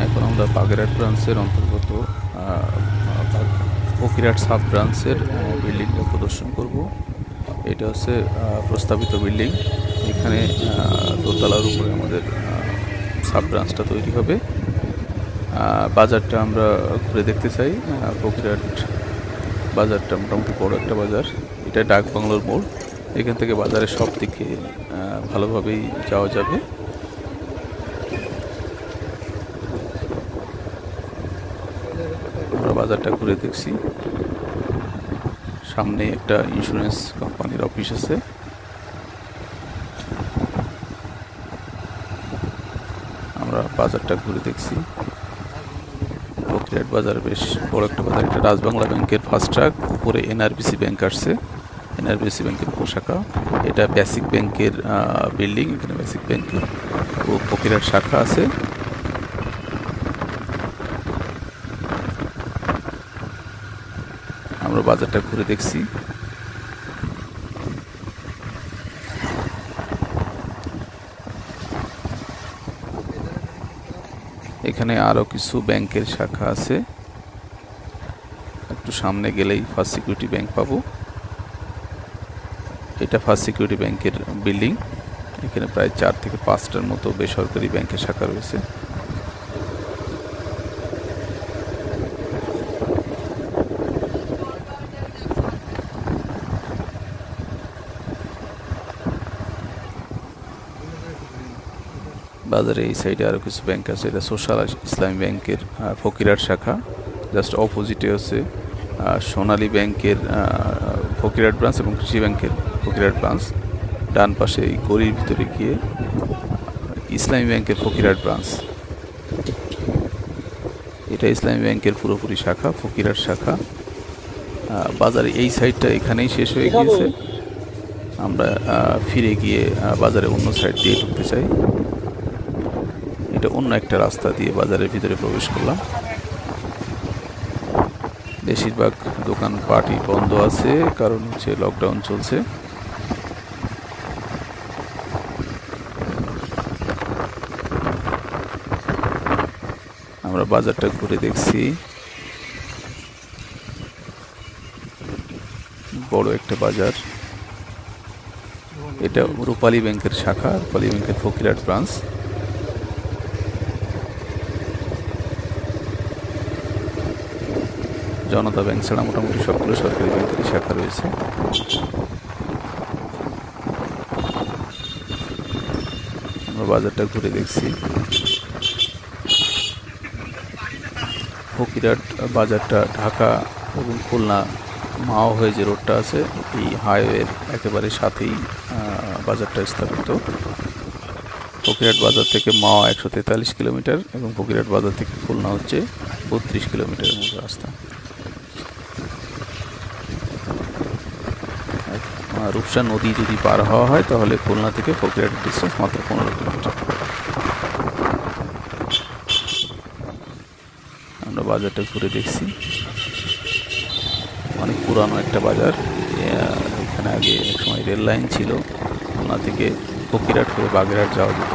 এখন আমরা বাগেরহাট ব্রাঞ্চের অন্তর্গত ফকিরহাট সাব ব্রাঞ্চের বিল্ডিংটা প্রদর্শন করব। এটা হচ্ছে প্রস্তাবিত বিল্ডিং। এখানে দোতলার উপরে আমাদের সাব ব্রাঞ্চটা তৈরি হবে। বাজারটা আমরা ঘুরে দেখতে চাই। ফকিরহাট বাজারটা মোটামুটি বড় একটা বাজার। এটা ডাকবাংলোর মোড়। এখান থেকে বাজারের সব দিকে ভালোভাবেই যাওয়া যাবে। আমরা বাজারটা ঘুরে দেখছি। সামনে একটা ইন্স্যুরেন্স কোম্পানির অফিস আছে। আমরা বাজারটা ঘুরে দেখছি। ফকিরহাট বাজার বেশ বড় একটা বাজার। এটা রাজবাংলা ব্যাংকের ফার্স্ট ট্রাক, উপরে এনআরবিসি ব্যাংক আসছে, এনআরবিসি ব্যাংকের উপশাখা। এটা বেসিক ব্যাংকের বিল্ডিং। এখানে বেসিক ব্যাংকের ফকিরহাট শাখা আছে। আমরা বাজারটা ঘুরে দেখছি। এখানে আরো কিছু ব্যাংকের শাখা আছে। একটু সামনে গেলেই ফার্স্ট সিকিউরিটি ব্যাংক পাবো। এটা ফার্স্ট সিকিউরিটি ব্যাংকের বিল্ডিং। এখানে প্রায় 4 থেকে 5টার মতো বেসরকারি ব্যাংকের শাখা রয়েছে। বাজারে এই সাইডে আরো কিছু ব্যাংক আছে। এটা সোশ্যাল ইসলামী ব্যাংকের ফকিরহাট শাখা। জাস্ট অপোজিটে আছে সোনালী ব্যাংকের ফকিরহাট ব্রাঞ্চ এবং কৃষি ব্যাংকের ফকিরহাট ব্রাঞ্চ। ডান পাশে এই গলির ভিতরে গিয়ে ইসলামী ব্যাংকের ফকিরহাট ব্রাঞ্চ। এটা ইসলামী ব্যাংকের পুরোপুরি শাখা, ফকিরহাট শাখা। বাজারে এই সাইডটা এখানেই শেষ হয়ে গিয়েছে। আমরা ফিরে গিয়ে বাজারে অন্য সাইড দিয়ে ঢুকতে চাই। এটা অন্য একটা রাস্তা দিয়ে বাজারের ভিতরে প্রবেশ করলাম। বেশিরভাগ দোকানপাটই বন্ধ আছে, কারণ হচ্ছে লকডাউন চলছে। আমরা বাজারটা ঘুরে দেখছি। বড় একটা বাজার। এটা রূপালী ব্যাংকের শাখা, রূপালী ব্যাংকের ফকিরহাট ব্রাঞ্চ। জনতা ব্যাংক ছাড়া মোটামুটি সবগুলো সরকারি ব্যাংকেরই শাখা রয়েছে। আমরা বাজারটা ঘুরে দেখছি। ফকিরহাট বাজারটা ঢাকা এবং খুলনা মাও হয়ে যে রোডটা আছে, এই হাইওয়ের একেবারে সাথেই বাজারটা স্থাপিত। ফকিরহাট বাজার থেকে মাও 143 কিলোমিটার এবং ফকিরহাট বাজার থেকে খুলনা হচ্ছে 32 কিলোমিটারের মতো রাস্তা। রূপসা নদী যদি পার হওয়া হয় তাহলে খুলনা থেকে ফকিরহাটের ডিস্টেন্স মাত্র 15 কিলোমিটার। আমরা বাজারটা ঘুরে দেখছি। অনেক পুরানো একটা বাজার। এখানে আগে এক সময় রেল লাইন ছিল, খুলনা থেকে ফকিরহাট হয়ে বাগেরহাট যাওয়া যেত।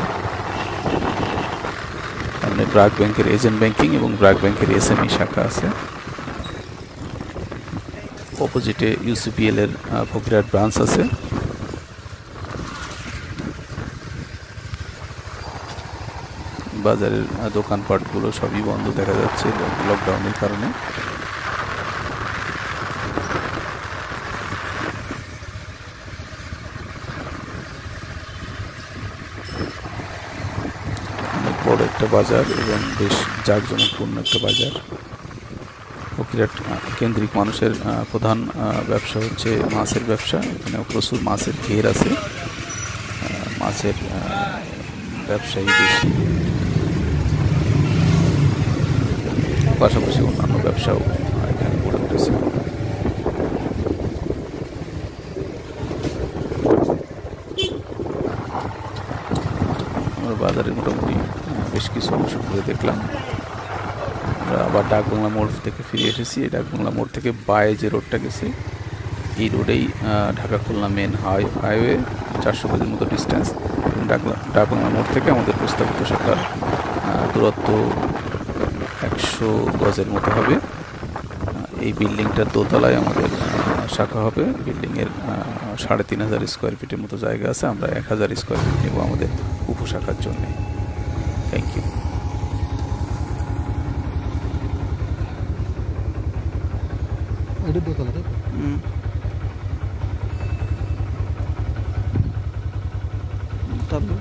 সামনে ব্র্যাক ব্যাংকের এজেন্ট ব্যাংকিং এবং ব্র্যাক ব্যাংকের এসএমই শাখা আছে। অপোজিটে ইউসিপিএল এর ফকিরহাট ব্রাঞ্চ আছে। বাজারের দোকানপাটগুলো সবই বন্ধ দেখা যাচ্ছে লকডাউনের কারণে। অনেক বড় একটা বাজার এবং বেশ জাঁকজমকপূর্ণ একটা বাজার। ফকিরহাট কেন্দ্রিক মানুষের প্রধান ব্যবসা হচ্ছে মাছের ব্যবসা। এখানে প্রচুর মাছের ঘের আছে, মাছের ব্যবসায়ী বেশি। পাশাপাশি অন্যান্য ব্যবসাও এখানে গড়ে উঠেছে। আমরা বাজারে মোটামুটি বেশ কিছু অংশ ঘুরে দেখলাম। আমরা আবার ডাকবাংলা মোড় থেকে ফিরে এসেছি। এই ডাকবাংলা মোড় থেকে বায়ে যে রোডটা গেছে, এই রোডেই ঢাকা খুলনা মেন হাইওয়ে 400 গজের মতো ডিস্টেন্স। ডাকবাংলা মোড় থেকে আমাদের প্রস্তাবিত শাখার দূরত্ব 100 গজের মতো হবে। এই বিল্ডিংটার দোতলায় আমাদের শাখা হবে। বিল্ডিংয়ের 3500 স্কোয়ার ফিটের মতো জায়গা আছে। আমরা 1000 স্কোয়ার ফিট নেব আমাদের উপশাখার জন্য। Thank you. এটা দোতলা তাই তো? তারপর